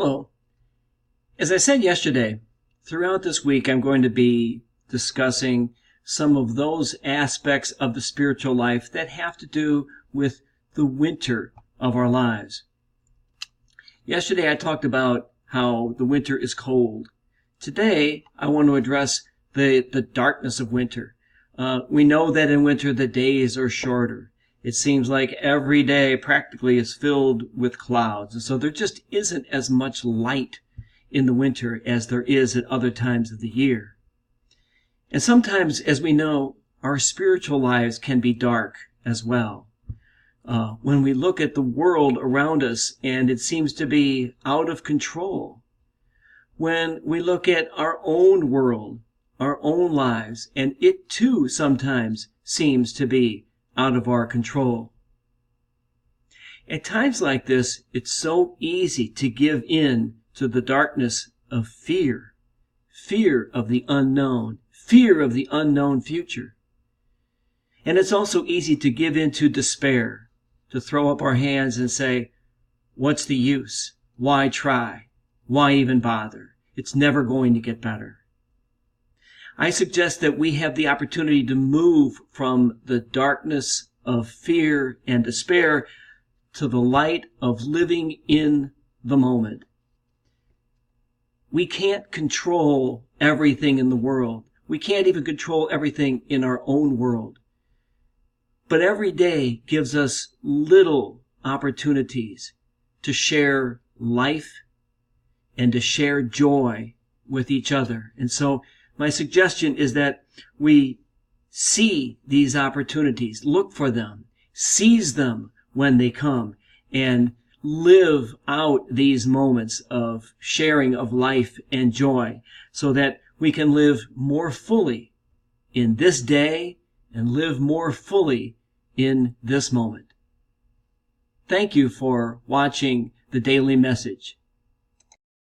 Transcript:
Hello. As I said yesterday, throughout this week I'm going to be discussing some of those aspects of the spiritual life that have to do with the winter of our lives. Yesterday I talked about how the winter is cold. Today I want to address the darkness of winter. We know that in winter the days are shorter. It seems like every day practically is filled with clouds. And so there just isn't as much light in the winter as there is at other times of the year. And sometimes, as we know, our spiritual lives can be dark as well. When we look at the world around us and it seems to be out of control. When we look at our own world, our own lives, and it too sometimes seems to be out of our control. At times like this, it's so easy to give in to the darkness of fear of the unknown, fear of the unknown future. And it's also easy to give in to despair, to throw up our hands and say, what's the use? Why try? Why even bother? It's never going to get better. I suggest that we have the opportunity to move from the darkness of fear and despair to the light of living in the moment. We can't control everything in the world. We can't even control everything in our own world. But every day gives us little opportunities to share life and to share joy with each other. And so my suggestion is that we see these opportunities, look for them, seize them when they come, and live out these moments of sharing of life and joy so that we can live more fully in this day and live more fully in this moment. Thank you for watching the Daily Message.